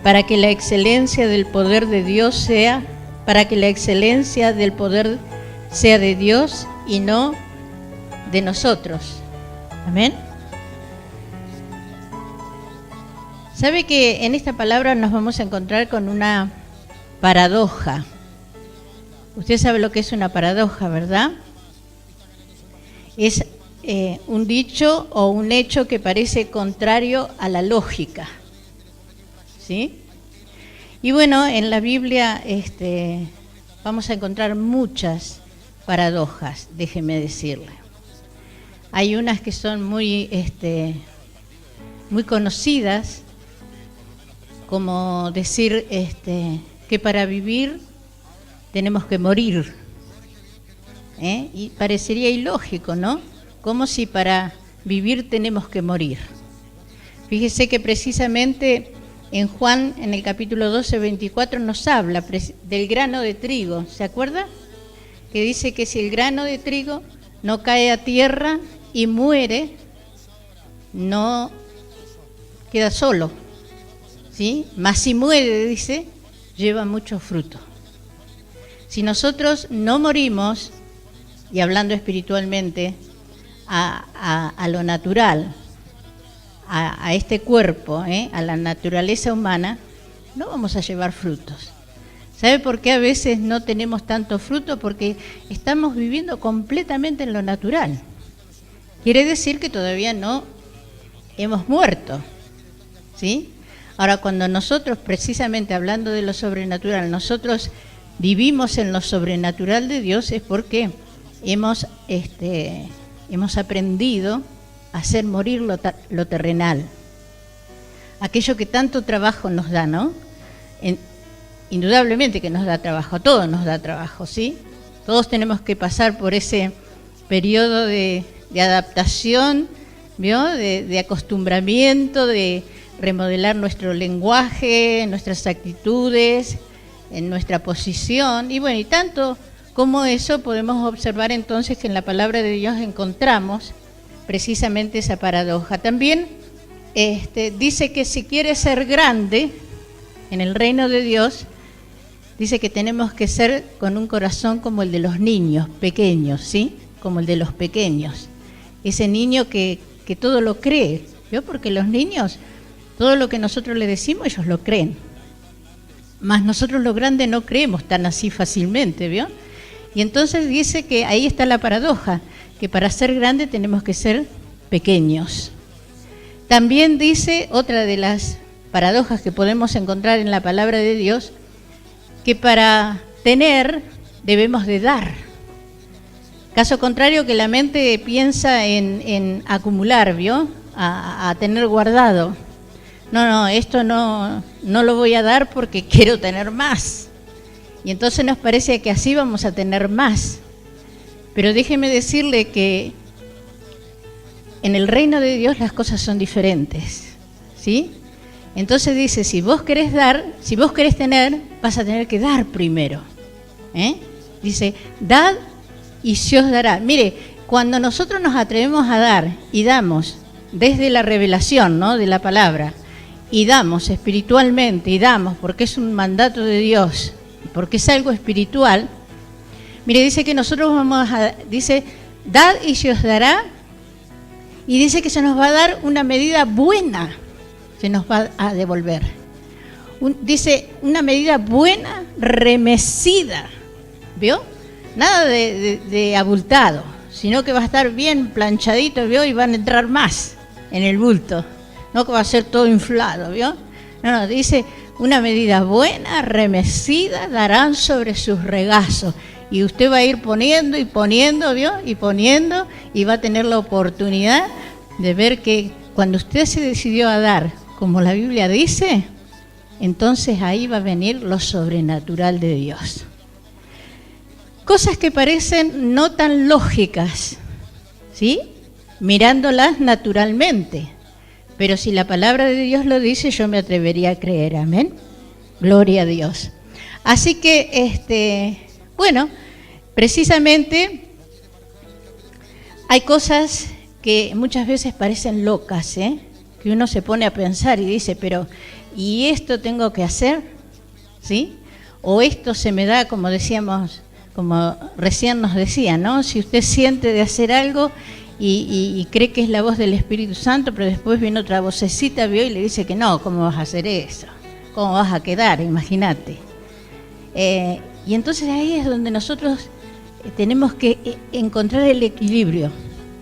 Para que la excelencia del poder de Dios sea, para que la excelencia del poder sea de Dios y no de nosotros. Amén. ¿Sabe que en esta palabra nos vamos a encontrar con una paradoja? Usted sabe lo que es una paradoja, ¿verdad? Es un dicho o un hecho que parece contrario a la lógica. ¿Sí? Y bueno, en la Biblia vamos a encontrar muchas paradojas, déjeme decirle. Hay unas que son muy conocidas, como decir que para vivir tenemos que morir. Y parecería ilógico, ¿no? Como si para vivir tenemos que morir. Fíjese que precisamente en Juan, en el capítulo 12, 24, nos habla del grano de trigo. ¿Se acuerda? Que dice que si el grano de trigo no cae a tierra y muere, no queda solo. ¿Sí? Mas si muere, dice, lleva mucho fruto. Si nosotros no morimos, y hablando espiritualmente, a lo natural, a este cuerpo, a la naturaleza humana, no vamos a llevar frutos. ¿Sabe por qué a veces no tenemos tanto fruto? Porque estamos viviendo completamente en lo natural. Quiere decir que todavía no hemos muerto, ¿sí? Ahora, cuando nosotros, precisamente hablando de lo sobrenatural, nosotros vivimos en lo sobrenatural de Dios, es porque hemos aprendido hacer morir lo terrenal, aquello que tanto trabajo nos da, ¿no? Indudablemente que nos da trabajo, a todos nos da trabajo, ¿sí? Todos tenemos que pasar por ese periodo de adaptación, ¿vio? De acostumbramiento, de remodelar nuestro lenguaje, nuestras actitudes, en nuestra posición, y bueno, y tanto como eso podemos observar entonces que en la palabra de Dios encontramos precisamente esa paradoja. También dice que si quiere ser grande en el reino de Dios, dice que tenemos que ser con un corazón como el de los niños pequeños, ¿sí? Como el de los pequeños. Ese niño que todo lo cree, ¿vio? Porque los niños, todo lo que nosotros les decimos, ellos lo creen. Mas nosotros los grandes no creemos tan así fácilmente, ¿vio? Y entonces dice que ahí está la paradoja, que para ser grande tenemos que ser pequeños. También dice, otra de las paradojas que podemos encontrar en la palabra de Dios, que para tener debemos de dar. Caso contrario, que la mente piensa en acumular, ¿vio? A tener guardado. No, esto no lo voy a dar porque quiero tener más. Y entonces nos parece que así vamos a tener más. Pero déjeme decirle que en el reino de Dios las cosas son diferentes, ¿sí? Entonces dice, si vos querés dar, si vos querés tener, vas a tener que dar primero. Dice, dad y se os dará. Mire, cuando nosotros nos atrevemos a dar y damos desde la revelación, ¿no?, de la palabra, y damos espiritualmente, y damos porque es un mandato de Dios, porque es algo espiritual. Mire, dice que nosotros dice, dad y se os dará, y dice que se nos va a dar una medida buena, se nos va a devolver. Dice, una medida buena, remecida, ¿vio? Nada de abultado, sino que va a estar bien planchadito, ¿vio? Y van a entrar más en el bulto, no que va a ser todo inflado, ¿vio? No, dice, una medida buena, remecida, darán sobre sus regazos. y usted va a ir poniendo y poniendo, ¿vio? Y poniendo, y va a tener la oportunidad de ver que cuando usted se decidió a dar, como la Biblia dice, entonces ahí va a venir lo sobrenatural de Dios. Cosas que parecen no tan lógicas, ¿sí? Mirándolas naturalmente. Pero si la palabra de Dios lo dice, yo me atrevería a creer, amén. Gloria a Dios. Así que, bueno, precisamente hay cosas que muchas veces parecen locas, que uno se pone a pensar y dice, pero ¿y esto tengo que hacer? ¿Sí? O esto se me da, como decíamos, como recién nos decía, ¿no? Si usted siente de hacer algo y cree que es la voz del Espíritu Santo, pero después viene otra vocecita, vio, y le dice que no, ¿cómo vas a hacer eso? ¿Cómo vas a quedar? Imagínate. Y entonces ahí es donde nosotros tenemos que encontrar el equilibrio,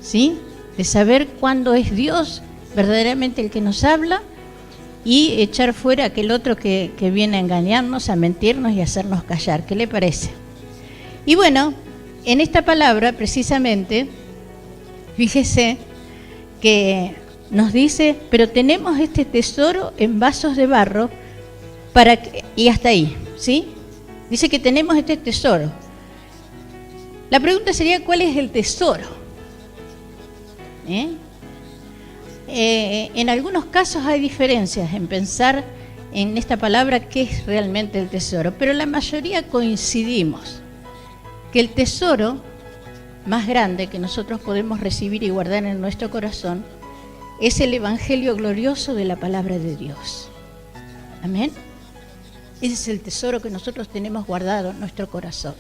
¿sí? De saber cuándo es Dios verdaderamente el que nos habla y echar fuera aquel otro que viene a engañarnos, a mentirnos y a hacernos callar. ¿Qué le parece? Y bueno, en esta palabra precisamente, fíjese que nos dice, pero tenemos este tesoro en vasos de barro para que, y hasta ahí, ¿sí? Dice que tenemos este tesoro. La pregunta sería, ¿cuál es el tesoro? En algunos casos hay diferencias en pensar en esta palabra qué es realmente el tesoro, pero la mayoría coincidimos que el tesoro más grande que nosotros podemos recibir y guardar en nuestro corazón es el evangelio glorioso de la palabra de Dios. Amén. Ese es el tesoro que nosotros tenemos guardado en nuestro corazón.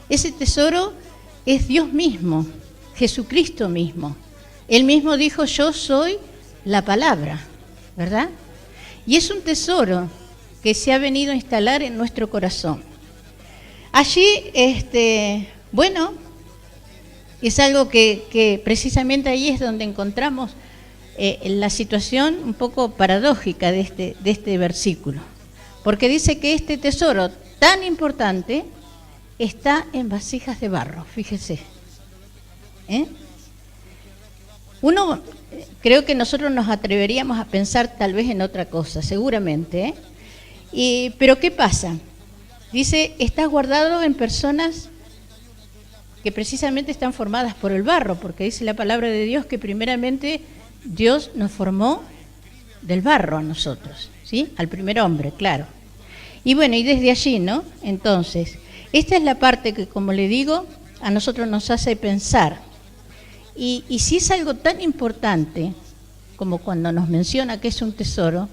Ese tesoro es Dios mismo, Jesucristo mismo. Él mismo dijo, yo soy la palabra, ¿verdad? Y es un tesoro que se ha venido a instalar en nuestro corazón. Allí, bueno, es algo que precisamente ahí es donde encontramos la situación un poco paradójica de este versículo. Porque dice que este tesoro tan importante está en vasijas de barro, fíjese. Uno, creo que nosotros nos atreveríamos a pensar tal vez en otra cosa, seguramente. Pero ¿qué pasa? Dice, está guardado en personas que precisamente están formadas por el barro, porque dice la palabra de Dios que primeramente Dios nos formó del barro a nosotros, ¿sí? Al primer hombre, claro. Y bueno, y desde allí, ¿no? Entonces, esta es la parte que, como le digo, a nosotros nos hace pensar. Y si es algo tan importante como cuando nos menciona que es un tesoro,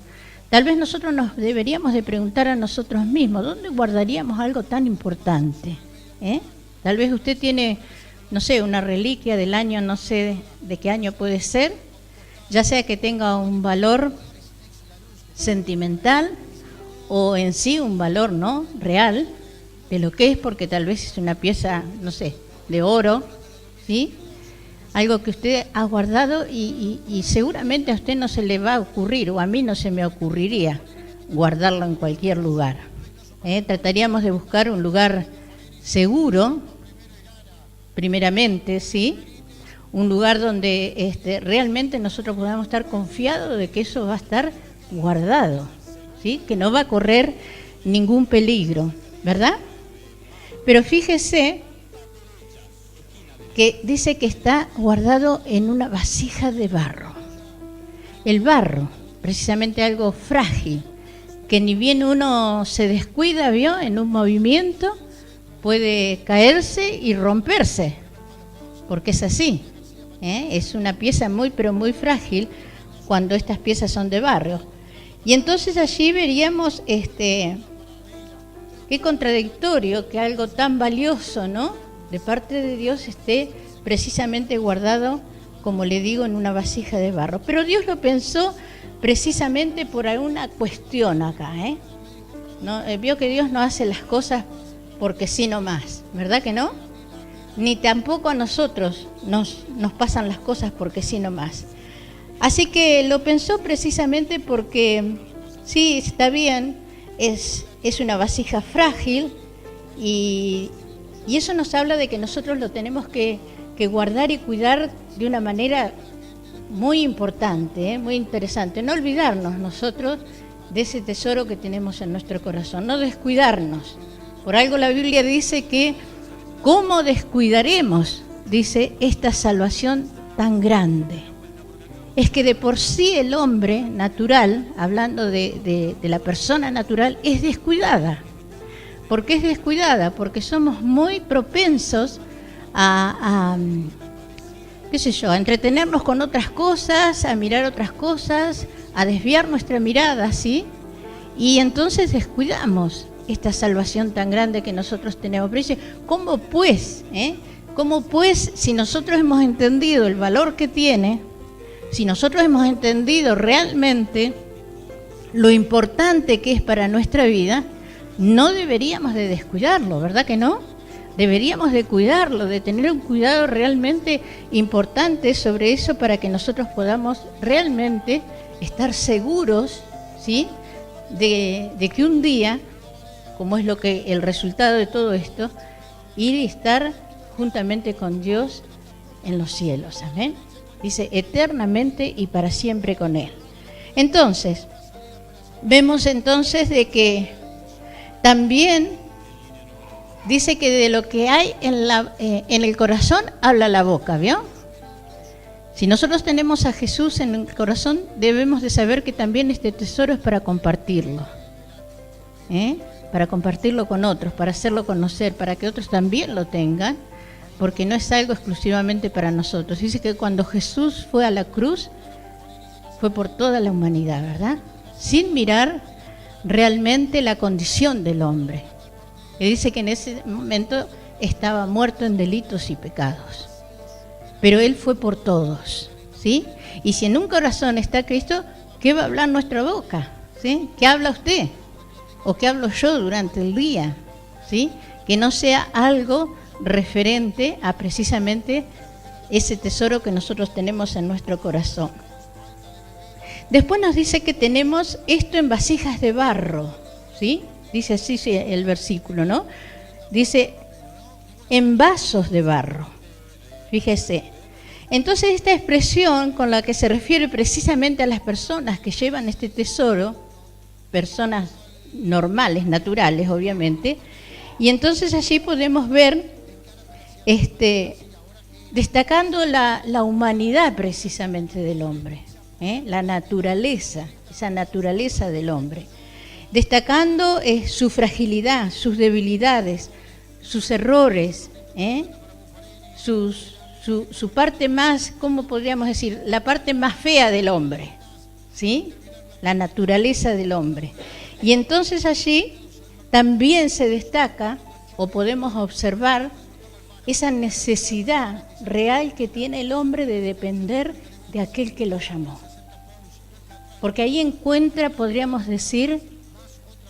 tal vez nosotros nos deberíamos de preguntar a nosotros mismos, ¿dónde guardaríamos algo tan importante? Tal vez usted tiene, no sé, una reliquia del año, no sé de qué año puede ser, ya sea que tenga un valor sentimental o en sí un valor, ¿no?, real de lo que es, porque tal vez es una pieza, no sé, de oro, ¿sí? Algo que usted ha guardado y seguramente a usted no se le va a ocurrir, o a mí no se me ocurriría guardarlo en cualquier lugar. Trataríamos de buscar un lugar seguro, primeramente, ¿sí? Un lugar donde realmente nosotros podamos estar confiados de que eso va a estar guardado, ¿sí? Que no va a correr ningún peligro, ¿verdad? Pero fíjese que dice que está guardado en una vasija de barro. El barro, precisamente algo frágil, que ni bien uno se descuida, ¿vio?, en un movimiento, puede caerse y romperse, porque es así. Es una pieza muy, pero muy frágil cuando estas piezas son de barro. Y entonces allí veríamos qué contradictorio que algo tan valioso, ¿no?, de parte de Dios esté precisamente guardado, como le digo, en una vasija de barro. Pero Dios lo pensó precisamente por alguna cuestión acá, ¿no? Vio que Dios no hace las cosas porque sí nomás, ¿verdad que no? Ni tampoco a nosotros nos pasan las cosas porque sí nomás. Así que lo pensó precisamente porque, sí, está bien, es una vasija frágil y Y eso nos habla de que nosotros lo tenemos que guardar y cuidar de una manera muy importante, muy interesante. No olvidarnos nosotros de ese tesoro que tenemos en nuestro corazón, no descuidarnos. Por algo la Biblia dice que ¿cómo descuidaremos? Dice, esta salvación tan grande. Es que de por sí el hombre natural, hablando de la persona natural, es descuidada. ¿Por qué es descuidada? Porque somos muy propensos a entretenernos con otras cosas, a mirar otras cosas, a desviar nuestra mirada, ¿sí? Y entonces descuidamos esta salvación tan grande que nosotros tenemos. Pero dice, ¿cómo pues? ¿Cómo pues, si nosotros hemos entendido el valor que tiene, si nosotros hemos entendido realmente lo importante que es para nuestra vida, no deberíamos de descuidarlo, ¿verdad que no? Deberíamos de cuidarlo, de tener un cuidado realmente importante sobre eso para que nosotros podamos realmente estar seguros, ¿sí?, de que un día, como es lo que el resultado de todo esto, ir y estar juntamente con Dios en los cielos, amén. Dice eternamente y para siempre con Él. Entonces, vemos entonces de que también dice que de lo que hay en el corazón habla la boca, ¿vio? Si nosotros tenemos a Jesús en el corazón, debemos de saber que también este tesoro es para compartirlo, para compartirlo con otros, para hacerlo conocer, para que otros también lo tengan, porque no es algo exclusivamente para nosotros. Dice que cuando Jesús fue a la cruz, fue por toda la humanidad, ¿verdad? Sin mirar realmente la condición del hombre. Y dice que en ese momento estaba muerto en delitos y pecados. Pero Él fue por todos, ¿sí? Y si en un corazón está Cristo, ¿qué va a hablar nuestra boca? ¿Sí? ¿Qué habla usted? ¿O qué hablo yo durante el día? ¿Sí? Que no sea algo referente a precisamente ese tesoro que nosotros tenemos en nuestro corazón. Después nos dice que tenemos esto en vasijas de barro, ¿sí? Dice así el versículo, ¿no? Dice, en vasos de barro. Fíjese. Entonces esta expresión con la que se refiere precisamente a las personas que llevan este tesoro, personas normales, naturales, obviamente, y entonces allí podemos ver, destacando la humanidad precisamente del hombre, la naturaleza, esa naturaleza del hombre, destacando su fragilidad, sus debilidades, sus errores, su parte más, ¿cómo podríamos decir? La parte más fea del hombre, ¿sí? La naturaleza del hombre. Y entonces allí también se destaca, o podemos observar, esa necesidad real que tiene el hombre de depender de aquel que lo llamó. Porque ahí encuentra, podríamos decir,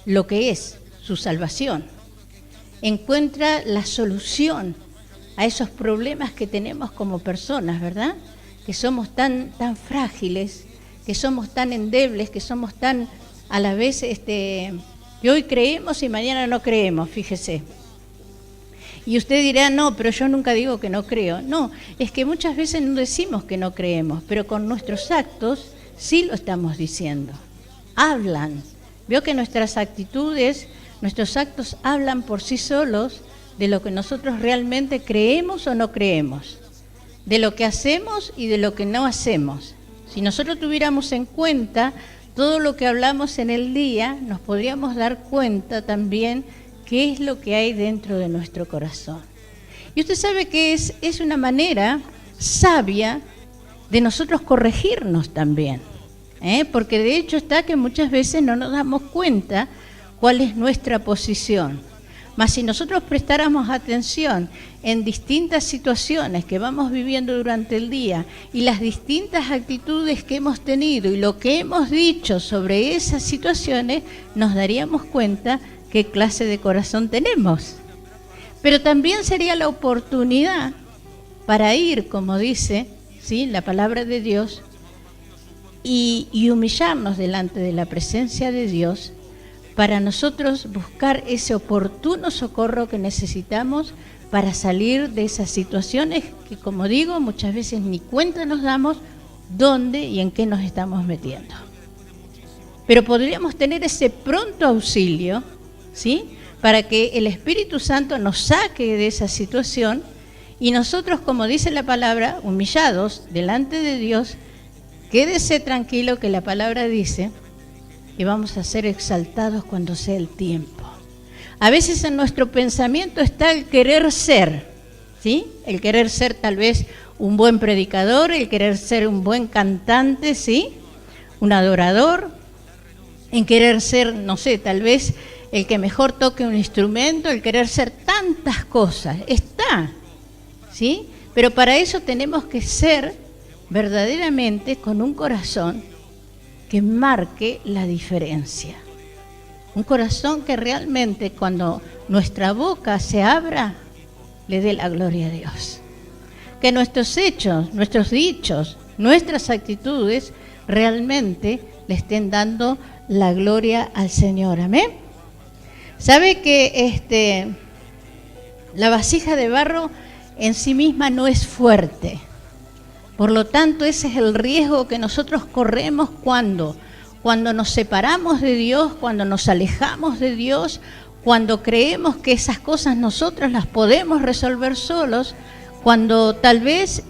lo que es su salvación. Encuentra la solución a esos problemas que tenemos como personas, ¿verdad? Que somos tan frágiles, que somos tan endebles, que somos tan a la vez que hoy creemos y mañana no creemos, fíjese. Y usted dirá, no, pero yo nunca digo que no creo. No, es que muchas veces no decimos que no creemos, pero con nuestros actos sí lo estamos diciendo. Hablan. Veo que nuestras actitudes, nuestros actos hablan por sí solos de lo que nosotros realmente creemos o no creemos, de lo que hacemos y de lo que no hacemos. Si nosotros tuviéramos en cuenta todo lo que hablamos en el día, nos podríamos dar cuenta también qué es lo que hay dentro de nuestro corazón. Y usted sabe que es una manera sabia de nosotros corregirnos también, porque de hecho está que muchas veces no nos damos cuenta cuál es nuestra posición. Mas si nosotros prestáramos atención en distintas situaciones que vamos viviendo durante el día y las distintas actitudes que hemos tenido y lo que hemos dicho sobre esas situaciones, nos daríamos cuenta qué clase de corazón tenemos. Pero también sería la oportunidad para ir, como dice, ¿sí?, la palabra de Dios, y humillarnos delante de la presencia de Dios, para nosotros buscar ese oportuno socorro que necesitamos para salir de esas situaciones que, como digo, muchas veces ni cuenta nos damos dónde y en qué nos estamos metiendo. Pero podríamos tener ese pronto auxilio, ¿sí?, para que el Espíritu Santo nos saque de esa situación y nosotros, como dice la palabra, humillados delante de Dios, quédese tranquilo que la palabra dice que vamos a ser exaltados cuando sea el tiempo. A veces en nuestro pensamiento está el querer ser, ¿sí? El querer ser tal vez un buen predicador, el querer ser un buen cantante, ¿sí?, un adorador, en querer ser, no sé, tal vez el que mejor toque un instrumento, el querer ser tantas cosas. Está, ¿sí? Pero para eso tenemos que ser verdaderamente con un corazón que marque la diferencia. Un corazón que realmente cuando nuestra boca se abra, le dé la gloria a Dios. Que nuestros hechos, nuestros dichos, nuestras actitudes realmente le estén dando la gloria al Señor. Amén. ¿Sabe que la vasija de barro en sí misma no es fuerte? Por lo tanto, ese es el riesgo que nosotros corremos cuando nos separamos de Dios, cuando nos alejamos de Dios, cuando creemos que esas cosas nosotros las podemos resolver solos, cuando tal vez,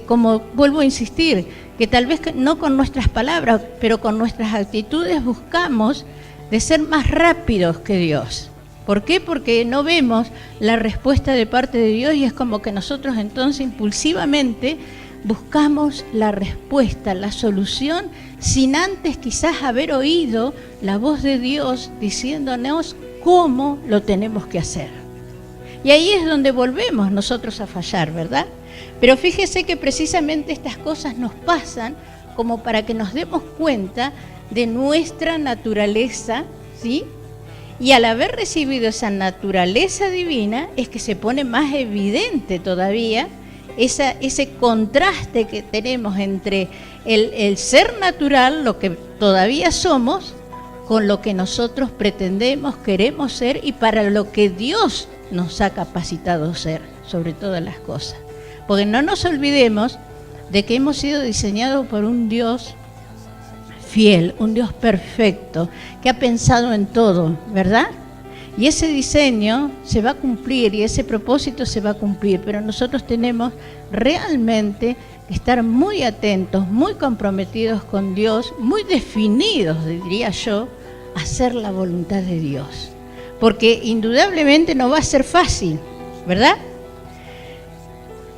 como vuelvo a insistir, que tal vez no con nuestras palabras, pero con nuestras actitudes buscamos de ser más rápidos que Dios. ¿Por qué? Porque no vemos la respuesta de parte de Dios y es como que nosotros entonces impulsivamente buscamos la respuesta, la solución, sin antes quizás haber oído la voz de Dios diciéndonos cómo lo tenemos que hacer. Y ahí es donde volvemos nosotros a fallar, ¿verdad? Pero fíjese que precisamente estas cosas nos pasan como para que nos demos cuenta de nuestra naturaleza, ¿sí? Y al haber recibido esa naturaleza divina es que se pone más evidente todavía ese contraste que tenemos entre el ser natural, lo que todavía somos, con lo que nosotros pretendemos, queremos ser y para lo que Dios nos ha capacitado ser, sobre todas las cosas. Porque no nos olvidemos de que hemos sido diseñados por un Dios fiel, un Dios perfecto, que ha pensado en todo, ¿verdad? Y ese diseño se va a cumplir y ese propósito se va a cumplir, pero nosotros tenemos realmente que estar muy atentos, muy comprometidos con Dios, muy definidos, diría yo, a hacer la voluntad de Dios. Porque indudablemente no va a ser fácil, ¿verdad?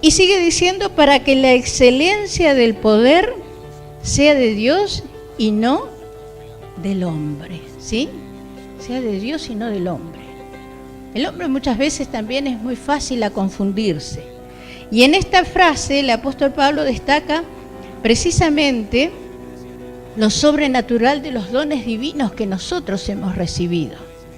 Y sigue diciendo, para que la excelencia del poder sea de Dios y no del hombre, ¿sí? Sea de Dios y no del hombre. El hombre muchas veces también es muy fácil a confundirse. Y en esta frase el apóstol Pablo destaca precisamente lo sobrenatural de los dones divinos que nosotros hemos recibido,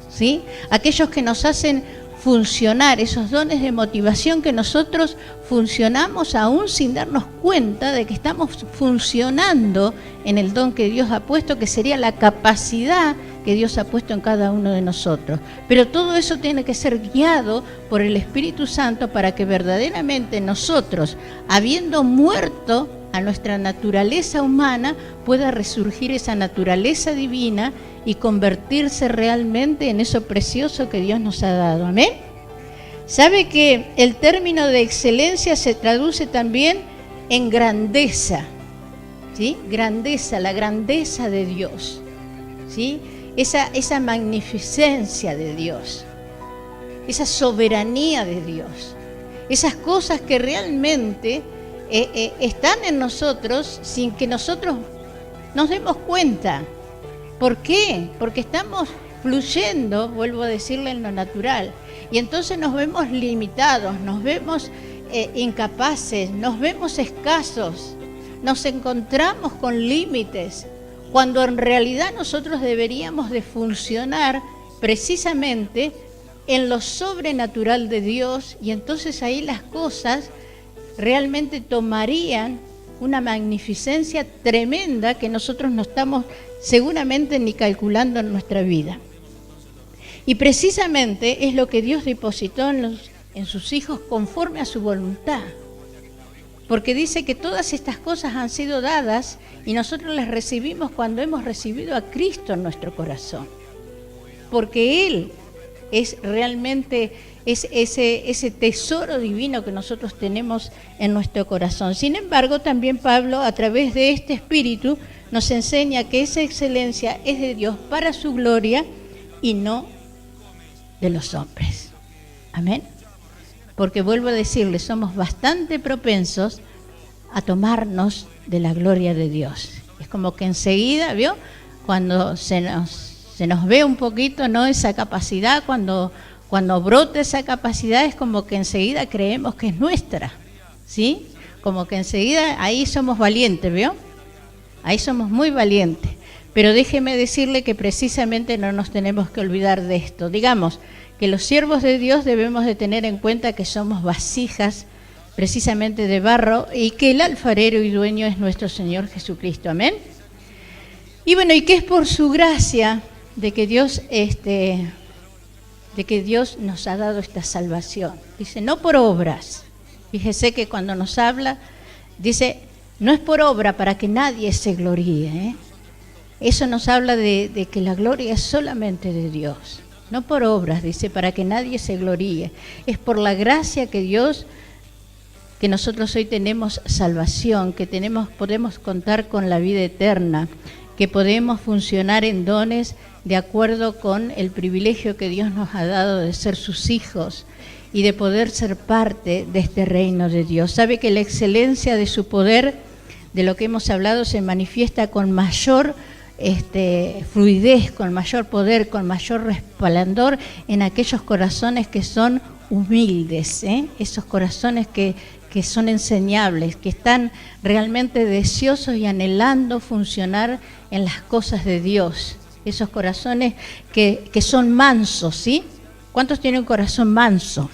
¿sí? Aquellos que nos hacen funcionar, esos dones de motivación que nosotros funcionamos aún sin darnos cuenta de que estamos funcionando en el don que Dios ha puesto, que sería la capacidad que Dios ha puesto en cada uno de nosotros. Pero todo eso tiene que ser guiado por el Espíritu Santo para que verdaderamente nosotros, habiendo muerto a nuestra naturaleza humana, pueda resurgir esa naturaleza divina y convertirse realmente en eso precioso que Dios nos ha dado. ¿Amén? ¿Sabe que el término de excelencia se traduce también en grandeza? ¿Sí? Grandeza, la grandeza de Dios, ¿sí? Esa magnificencia de Dios, esa soberanía de Dios, esas cosas que realmente están en nosotros sin que nosotros nos demos cuenta. ¿Por qué? Porque estamos fluyendo, vuelvo a decirle, en lo natural. Y entonces nos vemos limitados, nos vemos incapaces, nos vemos escasos, nos encontramos con límites, cuando en realidad nosotros deberíamos de funcionar precisamente en lo sobrenatural de Dios, y entonces ahí las cosas realmente tomarían una magnificencia tremenda que nosotros no estamos seguramente ni calculando en nuestra vida. Y precisamente es lo que Dios depositó en en sus hijos conforme a su voluntad. Porque dice que todas estas cosas han sido dadas y nosotros las recibimos cuando hemos recibido a Cristo en nuestro corazón. Porque Él es realmente ese tesoro divino que nosotros tenemos en nuestro corazón. Sin embargo, también Pablo, a través de este Espíritu, nos enseña que esa excelencia es de Dios para su gloria y no de los hombres. Amén. Porque vuelvo a decirle, somos bastante propensos a tomarnos de la gloria de Dios. Es como que enseguida, ¿vio? Cuando se nos ve un poquito, ¿no?, esa capacidad, cuando brota esa capacidad, es como que enseguida creemos que es nuestra, ¿sí? Como que enseguida ahí somos valientes, ¿vio? Ahí somos muy valientes. Pero déjeme decirle que precisamente no nos tenemos que olvidar de esto. Digamos que los siervos de Dios debemos de tener en cuenta que somos vasijas precisamente de barro y que el alfarero y dueño es nuestro Señor Jesucristo. Amén. Y bueno, y que es por su gracia de que Dios nos ha dado esta salvación. Dice, no por obras. Fíjese que cuando nos habla, dice, no es por obra para que nadie se gloríe, ¿eh? Eso nos habla de que la gloria es solamente de Dios. No por obras, dice, para que nadie se gloríe. Es por la gracia que Dios, que nosotros hoy tenemos salvación, que podemos contar con la vida eterna, que podemos funcionar en dones de acuerdo con el privilegio que Dios nos ha dado de ser sus hijos y de poder ser parte de este reino de Dios. Sabe que la excelencia de su poder, de lo que hemos hablado, se manifiesta con mayor fluidez, con mayor poder, con mayor resplandor en aquellos corazones que son humildes, esos corazones que son enseñables, que están realmente deseosos y anhelando funcionar en las cosas de Dios. Esos corazones que son mansos, ¿sí? ¿Cuántos tienen un corazón manso?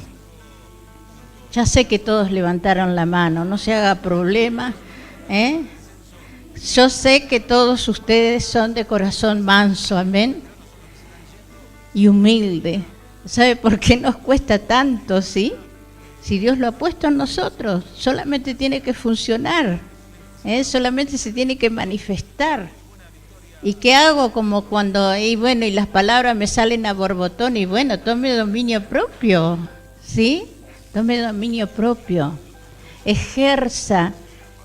Ya sé que todos levantaron la mano, no se haga problema, ¿eh? Yo sé que todos ustedes son de corazón manso, amén, y humilde. ¿Sabe por qué nos cuesta tanto, sí? Si Dios lo ha puesto en nosotros, solamente tiene que funcionar, solamente se tiene que manifestar. ¿Y qué hago? Como cuando, y las palabras me salen a borbotón, y bueno, tome dominio propio, ¿sí? Tome dominio propio. Ejerza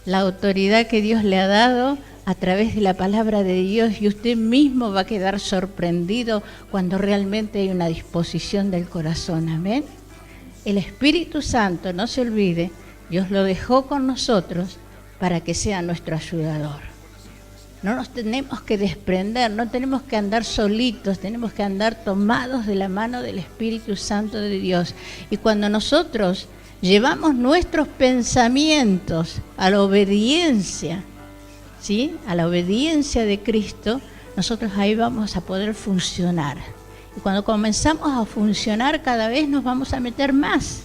la autoridad que Dios le ha dado a través de la palabra de Dios y usted mismo va a quedar sorprendido cuando realmente hay una disposición del corazón. Amén. El Espíritu Santo, no se olvide, Dios lo dejó con nosotros para que sea nuestro ayudador. No nos tenemos que desprender, no tenemos que andar solitos, tenemos que andar tomados de la mano del Espíritu Santo de Dios. Y cuando nosotros llevamos nuestros pensamientos a la obediencia, ¿sí?, a la obediencia de Cristo, nosotros ahí vamos a poder funcionar. Y cuando comenzamos a funcionar, cada vez nos vamos a meter más.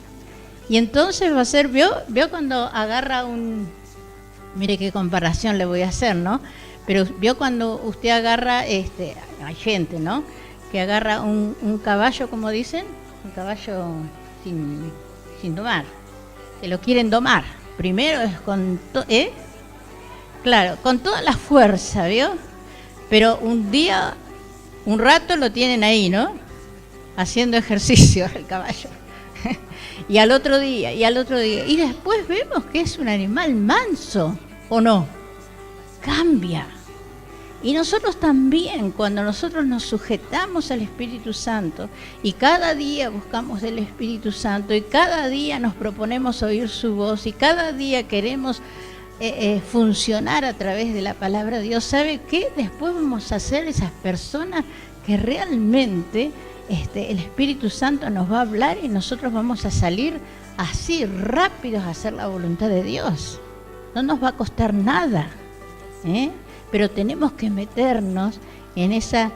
Y entonces va a ser, ¿vio cuando agarra mire qué comparación le voy a hacer, ¿no? Pero vio cuando usted agarra, hay gente, ¿no?, que agarra un caballo, como dicen, un caballo sin domar, que lo quieren domar. Primero es con toda la fuerza, ¿vio? Pero un rato lo tienen ahí, ¿no?, haciendo ejercicio el caballo. y al otro día. Y después vemos que es un animal manso, ¿o no? Cambia. Y nosotros también, cuando nosotros nos sujetamos al Espíritu Santo y cada día buscamos del Espíritu Santo y cada día nos proponemos oír su voz y cada día queremos funcionar a través de la palabra de Dios, ¿sabe qué? Después vamos a ser esas personas que realmente el Espíritu Santo nos va a hablar y nosotros vamos a salir así rápidos a hacer la voluntad de Dios. No nos va a costar nada, pero tenemos que meternos en esa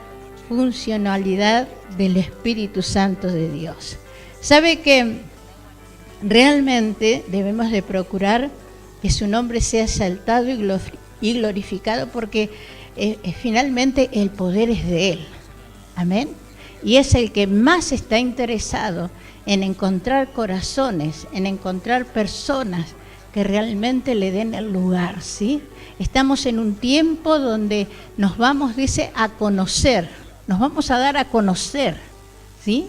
funcionalidad del Espíritu Santo de Dios. ¿Sabe que realmente debemos de procurar que su nombre sea exaltado y glorificado? Porque finalmente el poder es de Él. Amén. Y es el que más está interesado en encontrar corazones, en encontrar personas que realmente le den el lugar, ¿sí? Estamos en un tiempo donde nos vamos, dice, a conocer, nos vamos a dar a conocer, ¿sí?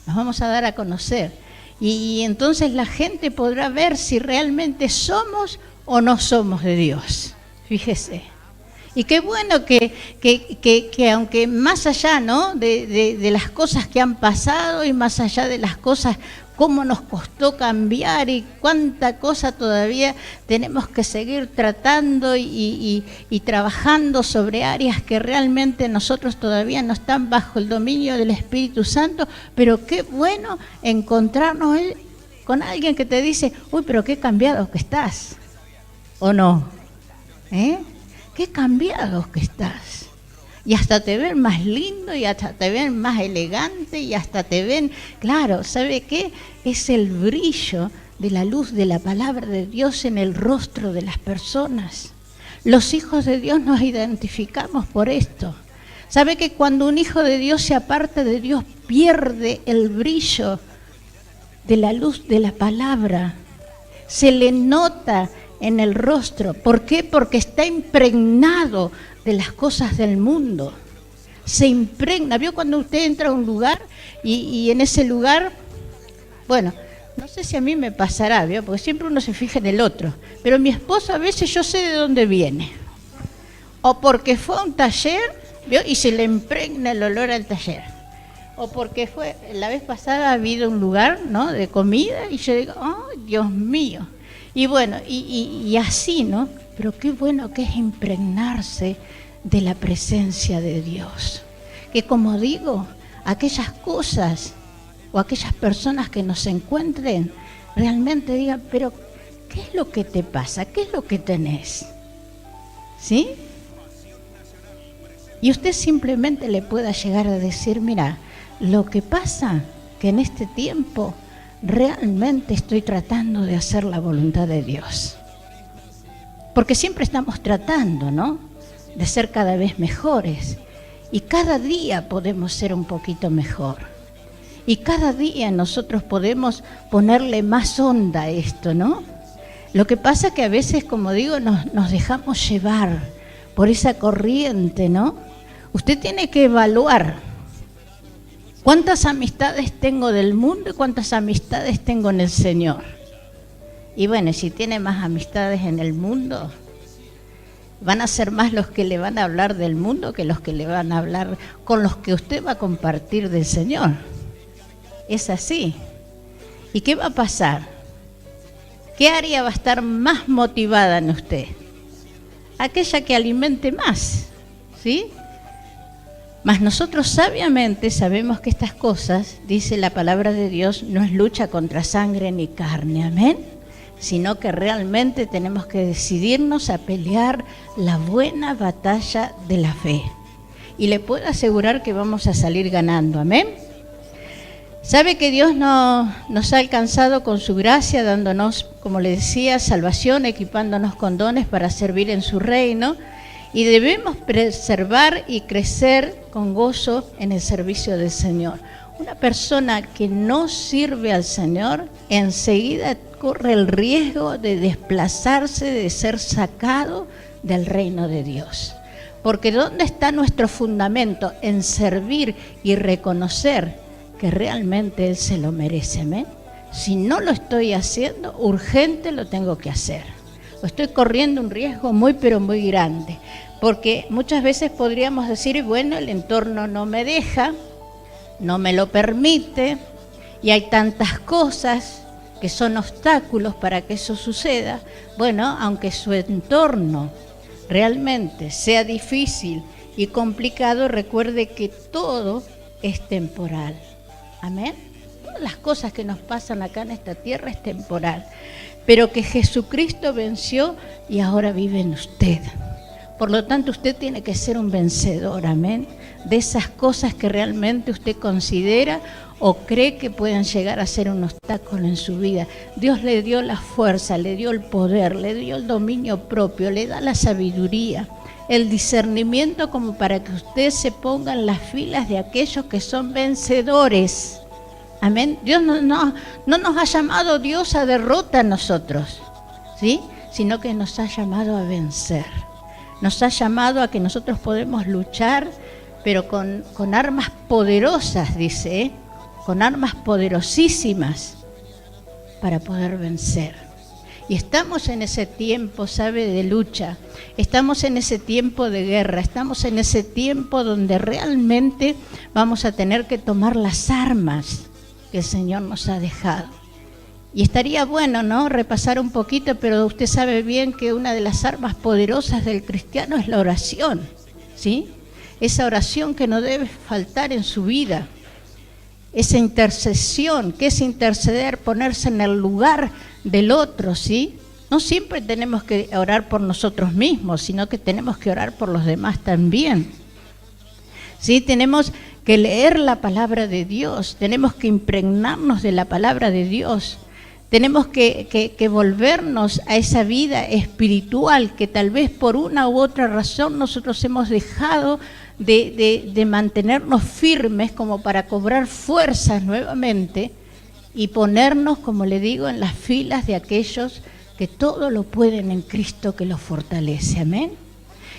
Nos vamos a dar a conocer. Y entonces la gente podrá ver si realmente somos o no somos de Dios, fíjese. Y qué bueno que aunque más allá, ¿no?, de las cosas que han pasado y más allá de las cosas, cómo nos costó cambiar y cuánta cosa todavía tenemos que seguir tratando y trabajando sobre áreas que realmente nosotros todavía no están bajo el dominio del Espíritu Santo, pero qué bueno encontrarnos con alguien que te dice, uy, pero qué cambiado que estás, ¿o no? Qué cambiado que estás. Y hasta te ven más lindo, y hasta te ven más elegante, y hasta te ven, claro, ¿sabe qué? Es el brillo de la luz de la palabra de Dios en el rostro de las personas. Los hijos de Dios nos identificamos por esto. ¿Sabe que cuando un hijo de Dios se aparta de Dios, pierde el brillo de la luz de la palabra? Se le nota en el rostro. ¿Por qué? Porque está impregnado de las cosas del mundo. Se impregna. ¿Vio cuando usted entra a un lugar y en ese lugar, bueno, no sé si a mí me pasará, ¿vio? Porque siempre uno se fija en el otro, pero mi esposo a veces yo sé de dónde viene, o porque fue a un taller, ¿vio?, y se le impregna el olor al taller, o porque fue, la vez pasada ha habido un lugar, ¿no?, de comida, y yo digo, oh, Dios mío. Y bueno, y así, ¿no? Pero qué bueno que es impregnarse de la presencia de Dios. Que como digo, aquellas cosas o aquellas personas que nos encuentren realmente digan, pero ¿qué es lo que te pasa? ¿Qué es lo que tenés? ¿Sí? Y usted simplemente le pueda llegar a decir, mira, lo que pasa que en este tiempo realmente estoy tratando de hacer la voluntad de Dios. Porque siempre estamos tratando, ¿no?, de ser cada vez mejores. Y cada día podemos ser un poquito mejor. Y cada día nosotros podemos ponerle más onda a esto, ¿no? Lo que pasa es que a veces, como digo, nos dejamos llevar por esa corriente, ¿no? Usted tiene que evaluar cuántas amistades tengo del mundo y cuántas amistades tengo en el Señor. Y bueno, si tiene más amistades en el mundo, van a ser más los que le van a hablar del mundo que los que le van a hablar con los que usted va a compartir del Señor. Es así. ¿Y qué va a pasar? ¿Qué área va a estar más motivada en usted? Aquella que alimente más, ¿sí? Mas nosotros sabiamente sabemos que estas cosas, dice la palabra de Dios, no es lucha contra sangre ni carne, amén, sino que realmente tenemos que decidirnos a pelear la buena batalla de la fe. Y le puedo asegurar que vamos a salir ganando, amén. Sabe que Dios nos ha alcanzado con su gracia, dándonos, como le decía, salvación, equipándonos con dones para servir en su reino. Y debemos preservar y crecer con gozo en el servicio del Señor. Una persona que no sirve al Señor, enseguida corre el riesgo de desplazarse, de ser sacado del reino de Dios. Porque ¿dónde está nuestro fundamento? En servir y reconocer que realmente Él se lo merece, ¿amén? Si no lo estoy haciendo, urgente lo tengo que hacer. Estoy corriendo un riesgo muy, pero muy grande. Porque muchas veces podríamos decir, bueno, el entorno no me deja, no me lo permite, y hay tantas cosas que son obstáculos para que eso suceda. Bueno, aunque su entorno realmente sea difícil y complicado, recuerde que todo es temporal. Amén. Todas las cosas que nos pasan acá en esta tierra es temporal, pero que Jesucristo venció y ahora vive en usted. Por lo tanto, usted tiene que ser un vencedor, amén, de esas cosas que realmente usted considera o cree que puedan llegar a ser un obstáculo en su vida. Dios le dio la fuerza, le dio el poder, le dio el dominio propio, le da la sabiduría, el discernimiento como para que usted se ponga en las filas de aquellos que son vencedores. Amén. Dios no nos ha llamado Dios a derrota a nosotros, ¿sí? Sino que nos ha llamado a vencer. Nos ha llamado a que nosotros podemos luchar, pero con armas poderosas, dice, ¿eh? Con armas poderosísimas para poder vencer. Y estamos en ese tiempo, ¿sabe?, de lucha. Estamos en ese tiempo de guerra. Estamos en ese tiempo donde realmente vamos a tener que tomar las armas que el Señor nos ha dejado. Y estaría bueno, ¿no?, repasar un poquito, pero usted sabe bien que una de las armas poderosas del cristiano es la oración, ¿sí? Esa oración que no debe faltar en su vida. Esa intercesión, que es interceder, ponerse en el lugar del otro, ¿sí? No siempre tenemos que orar por nosotros mismos, sino que tenemos que orar por los demás también. ¿Sí? Tenemos que leer la palabra de Dios, tenemos que impregnarnos de la palabra de Dios, tenemos que volvernos a esa vida espiritual que tal vez por una u otra razón nosotros hemos dejado de mantenernos firmes como para cobrar fuerzas nuevamente y ponernos, como le digo, en las filas de aquellos que todo lo pueden en Cristo que los fortalece. Amén.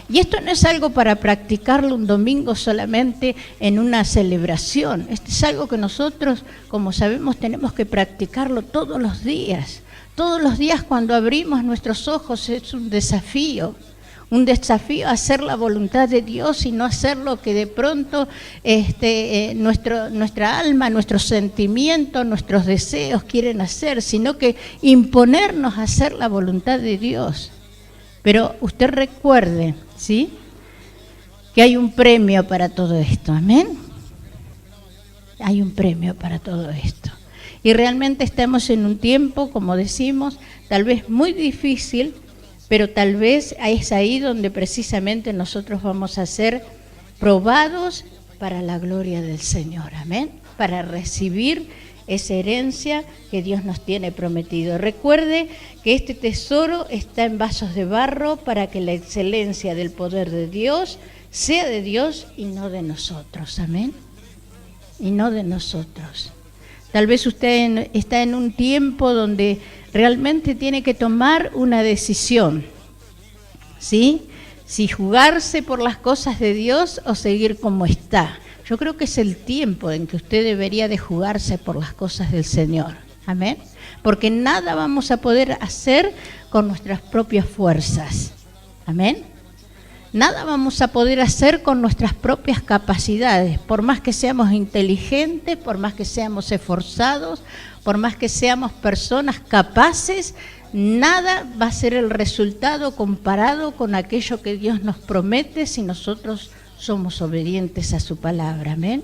Y esto no es algo para practicarlo un domingo solamente en una celebración. Esto es algo que nosotros, como sabemos, tenemos que practicarlo todos los días. Todos los días cuando abrimos nuestros ojos es un desafío a hacer la voluntad de Dios y no hacer lo que de pronto nuestra alma, nuestros sentimientos, nuestros deseos quieren hacer, sino que imponernos a hacer la voluntad de Dios. Pero usted recuerde, ¿sí?, que hay un premio para todo esto. Amén. Hay un premio para todo esto. Y realmente estamos en un tiempo, como decimos, tal vez muy difícil, pero tal vez es ahí donde precisamente nosotros vamos a ser probados para la gloria del Señor. Amén. Para recibir esa herencia que Dios nos tiene prometido. Recuerde que este tesoro está en vasos de barro para que la excelencia del poder de Dios sea de Dios y no de nosotros. Amén. Y no de nosotros. Tal vez usted está en un tiempo donde realmente tiene que tomar una decisión, ¿sí? Si jugarse por las cosas de Dios o seguir como está. Yo creo que es el tiempo en que usted debería de jugarse por las cosas del Señor. Amén. Porque nada vamos a poder hacer con nuestras propias fuerzas. Amén. Nada vamos a poder hacer con nuestras propias capacidades, por más que seamos inteligentes, por más que seamos esforzados, por más que seamos personas capaces, nada va a ser el resultado comparado con aquello que Dios nos promete si nosotros somos obedientes a su palabra. Amén.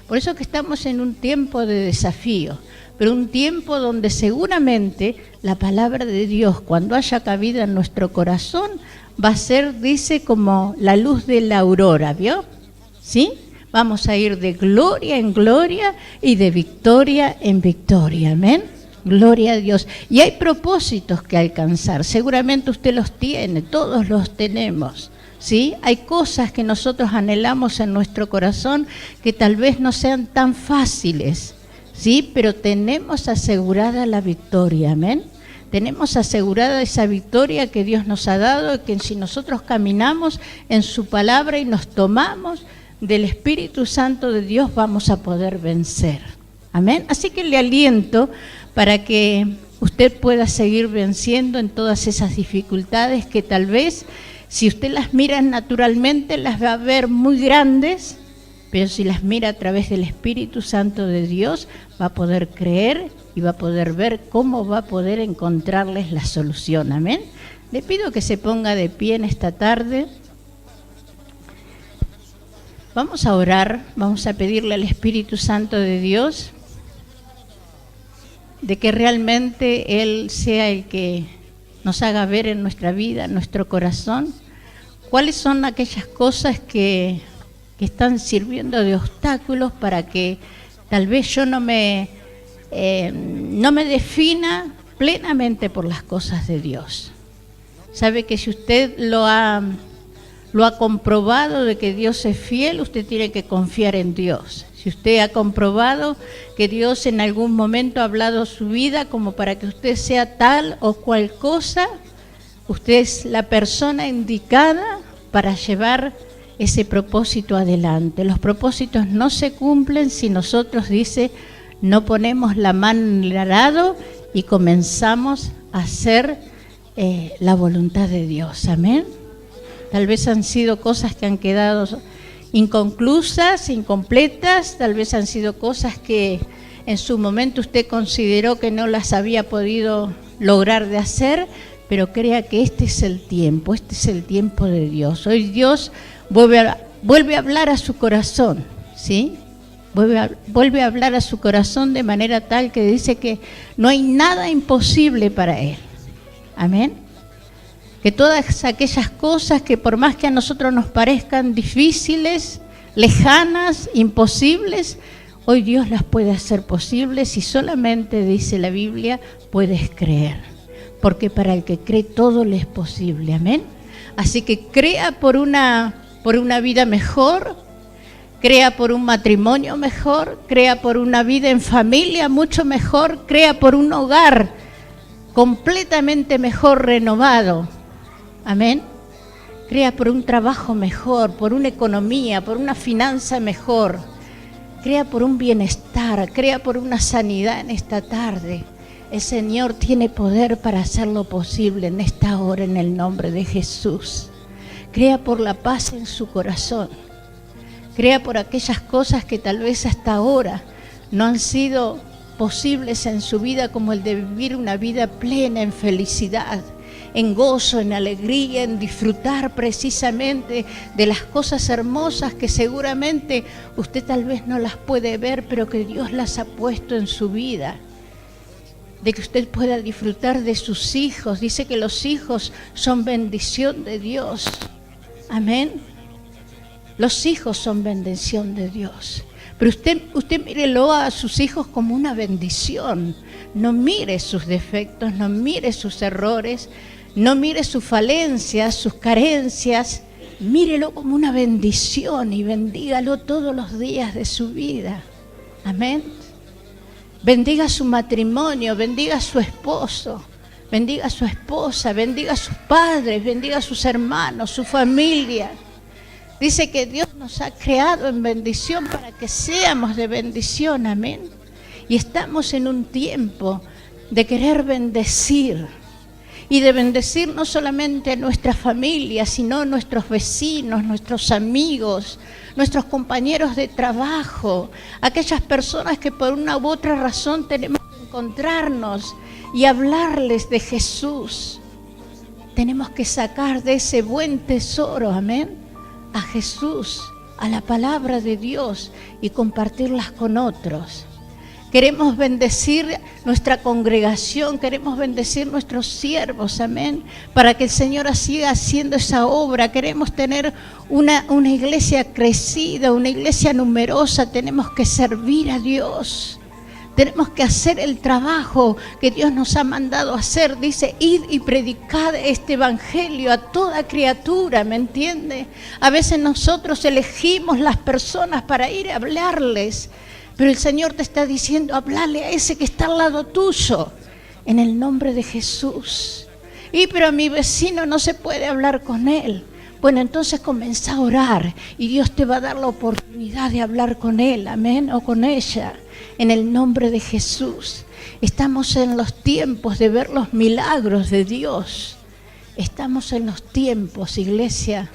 Por eso que estamos en un tiempo de desafío, pero un tiempo donde seguramente la palabra de Dios, cuando haya cabida en nuestro corazón, va a ser, dice, como la luz de la aurora, ¿vio? ¿Sí? Vamos a ir de gloria en gloria y de victoria en victoria. Amén. Gloria a Dios. Y hay propósitos que alcanzar. Seguramente usted los tiene, todos los tenemos. ¿Sí? Hay cosas que nosotros anhelamos en nuestro corazón que tal vez no sean tan fáciles, ¿sí? Pero tenemos asegurada la victoria. Amén. Tenemos asegurada esa victoria que Dios nos ha dado, que si nosotros caminamos en su palabra y nos tomamos del Espíritu Santo de Dios, vamos a poder vencer. Amén. Así que le aliento para que usted pueda seguir venciendo en todas esas dificultades que tal vez, si usted las mira naturalmente, las va a ver muy grandes, pero si las mira a través del Espíritu Santo de Dios, va a poder creer y va a poder ver cómo va a poder encontrarles la solución. Amén. Le pido que se ponga de pie en esta tarde. Vamos a orar, vamos a pedirle al Espíritu Santo de Dios de que realmente Él sea el que nos haga ver en nuestra vida, en nuestro corazón, cuáles son aquellas cosas que están sirviendo de obstáculos para que tal vez yo no me defina plenamente por las cosas de Dios. Sabe que si usted lo ha lo ha comprobado de que Dios es fiel, usted tiene que confiar en Dios. Si usted ha comprobado que Dios en algún momento ha hablado su vida como para que usted sea tal o cual cosa, usted es la persona indicada para llevar ese propósito adelante. Los propósitos no se cumplen si nosotros, dice, no ponemos la mano en el arado y comenzamos a hacer la voluntad de Dios. Amén. Tal vez han sido cosas que han quedado inconclusas, incompletas, tal vez han sido cosas que en su momento usted consideró que no las había podido lograr de hacer, pero crea que este es el tiempo de Dios. Hoy Dios vuelve a hablar a su corazón, ¿sí? Vuelve a hablar a su corazón de manera tal que dice que no hay nada imposible para Él. Amén. Que todas aquellas cosas que por más que a nosotros nos parezcan difíciles, lejanas, imposibles, hoy Dios las puede hacer posibles y solamente, dice la Biblia, puedes creer. Porque para el que cree todo le es posible. Amén. Así que crea por una vida mejor, crea por un matrimonio mejor, crea por una vida en familia mucho mejor, crea por un hogar completamente mejor, renovado. Amén. Crea por un trabajo mejor, por una economía, por una finanza mejor. Crea por un bienestar, crea por una sanidad en esta tarde. El Señor tiene poder para hacerlo posible en esta hora, en el nombre de Jesús. Crea por la paz en su corazón. Crea por aquellas cosas que tal vez hasta ahora no han sido posibles en su vida, como el de vivir una vida plena en felicidad, en gozo, en alegría, en disfrutar precisamente de las cosas hermosas que seguramente usted tal vez no las puede ver, pero que Dios las ha puesto en su vida. De que usted pueda disfrutar de sus hijos. Dice que los hijos son bendición de Dios. Amén. Los hijos son bendición de Dios. Pero usted mírelo a sus hijos como una bendición. No mire sus defectos, no mire sus errores, no mire sus falencias, sus carencias. Mírelo como una bendición y bendígalo todos los días de su vida. Amén. Bendiga su matrimonio, bendiga a su esposo, bendiga a su esposa, bendiga a sus padres, bendiga a sus hermanos, su familia. Dice que Dios nos ha creado en bendición para que seamos de bendición, amén. Y estamos en un tiempo de querer bendecir. Y de bendecir no solamente a nuestra familia, sino a nuestros vecinos, nuestros amigos, nuestros compañeros de trabajo, aquellas personas que por una u otra razón tenemos que encontrarnos y hablarles de Jesús. Tenemos que sacar de ese buen tesoro, amén, a Jesús, a la palabra de Dios y compartirlas con otros. Queremos bendecir nuestra congregación, queremos bendecir nuestros siervos, amén, para que el Señor siga haciendo esa obra. Queremos tener una iglesia crecida, una iglesia numerosa. Tenemos que servir a Dios. Tenemos que hacer el trabajo que Dios nos ha mandado hacer. Dice, id y predicad este evangelio a toda criatura, ¿me entiende? A veces nosotros elegimos las personas para ir a hablarles, pero el Señor te está diciendo, háblale a ese que está al lado tuyo, en el nombre de Jesús. Pero a mi vecino no se puede hablar con él. Bueno, entonces comienza a orar y Dios te va a dar la oportunidad de hablar con él, amén, o con ella, en el nombre de Jesús. Estamos en los tiempos de ver los milagros de Dios. Estamos en los tiempos, iglesia,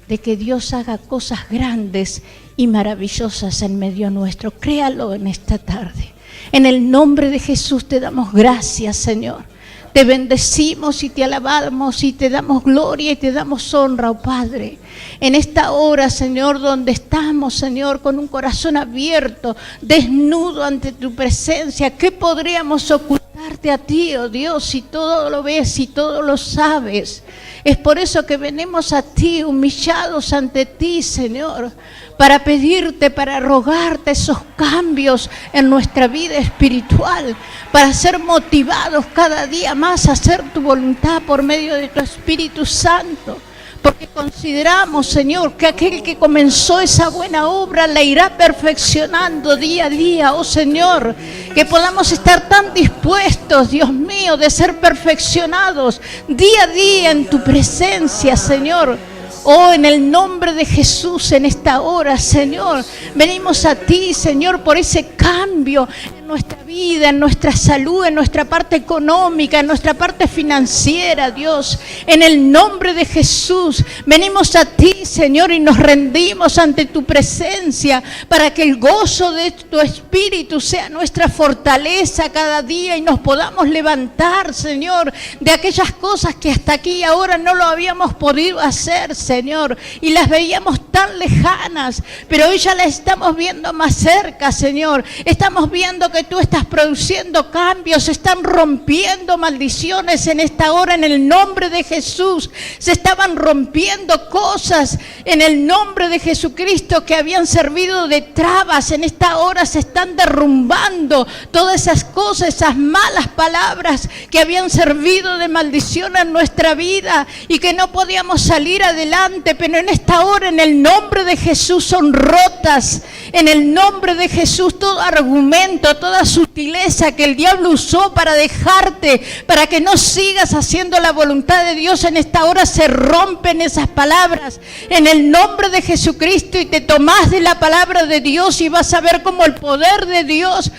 de que Dios haga cosas grandes y maravillosas en medio nuestro. Créalo en esta tarde. En el nombre de Jesús te damos gracias, Señor. Te bendecimos y te alabamos y te damos gloria y te damos honra, oh Padre. En esta hora, Señor, donde estamos, Señor, con un corazón abierto, desnudo ante tu presencia, ¿qué podríamos ocultarte a ti, oh Dios, si todo lo ves y todo lo sabes? Es por eso que venimos a ti, humillados ante ti, Señor, para pedirte, para rogarte esos cambios en nuestra vida espiritual, para ser motivados cada día más a hacer tu voluntad por medio de tu Espíritu Santo, porque consideramos, Señor, que aquel que comenzó esa buena obra la irá perfeccionando día a día, oh Señor, que podamos estar tan dispuestos, Dios mío, de ser perfeccionados día a día en tu presencia, Señor. Oh, en el nombre de Jesús, en esta hora, Señor, venimos a ti, Señor, por ese cambio en nuestra vida, en nuestra salud, en nuestra parte económica, en nuestra parte financiera, Dios. En el nombre de Jesús, venimos a ti, Señor, y nos rendimos ante tu presencia para que el gozo de tu Espíritu sea nuestra fortaleza cada día y nos podamos levantar, Señor, de aquellas cosas que hasta aquí y ahora no lo habíamos podido hacer, Señor, y las veíamos tan lejanas, pero hoy ya las estamos viendo más cerca, Señor. Estamos viendo que tú estás produciendo cambios, se están rompiendo maldiciones en esta hora en el nombre de Jesús. Se estaban rompiendo cosas en el nombre de Jesucristo que habían servido de trabas. En esta hora se están derrumbando todas esas cosas, esas malas palabras que habían servido de maldición en nuestra vida y que no podíamos salir adelante, pero en esta hora en el nombre de Jesús son rotas. En el nombre de Jesús todo argumento, toda sutileza que el diablo usó para dejarte, para que no sigas haciendo la voluntad de Dios, en esta hora se rompen esas palabras en el nombre de Jesucristo, y te tomás de la palabra de Dios y vas a ver cómo el poder de Dios,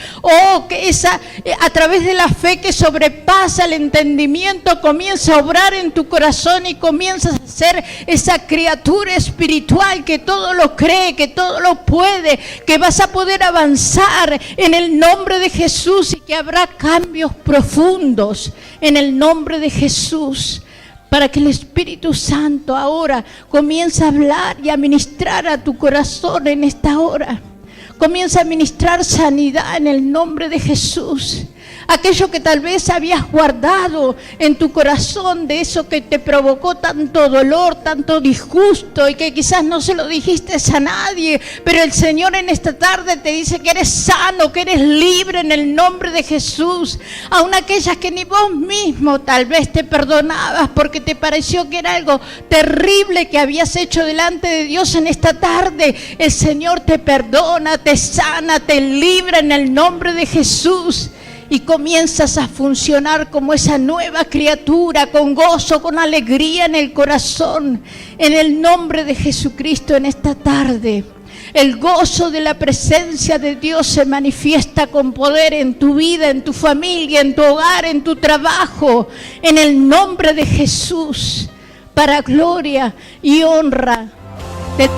que a través de la fe que sobrepasa el entendimiento, comienza a obrar en tu corazón y comienzas a ser esa criatura espiritual que todo lo cree, que todo lo puede, que vas a poder avanzar en el nombre de Jesús y que habrá cambios profundos en el nombre de Jesús, para que el Espíritu Santo ahora comience a hablar y a ministrar a tu corazón en esta hora. Comienza a ministrar sanidad en el nombre de Jesús. Aquello que tal vez habías guardado en tu corazón, de eso que te provocó tanto dolor, tanto disgusto, y que quizás no se lo dijiste a nadie, pero el Señor en esta tarde te dice que eres sano, que eres libre en el nombre de Jesús. Aun aquellas que ni vos mismo tal vez te perdonabas porque te pareció que era algo terrible que habías hecho delante de Dios, en esta tarde el Señor te perdona, te sana, te libra en el nombre de Jesús. Y comienzas a funcionar como esa nueva criatura, con gozo, con alegría en el corazón. En el nombre de Jesucristo, en esta tarde, el gozo de la presencia de Dios se manifiesta con poder en tu vida, en tu familia, en tu hogar, en tu trabajo. En el nombre de Jesús, para gloria y honra de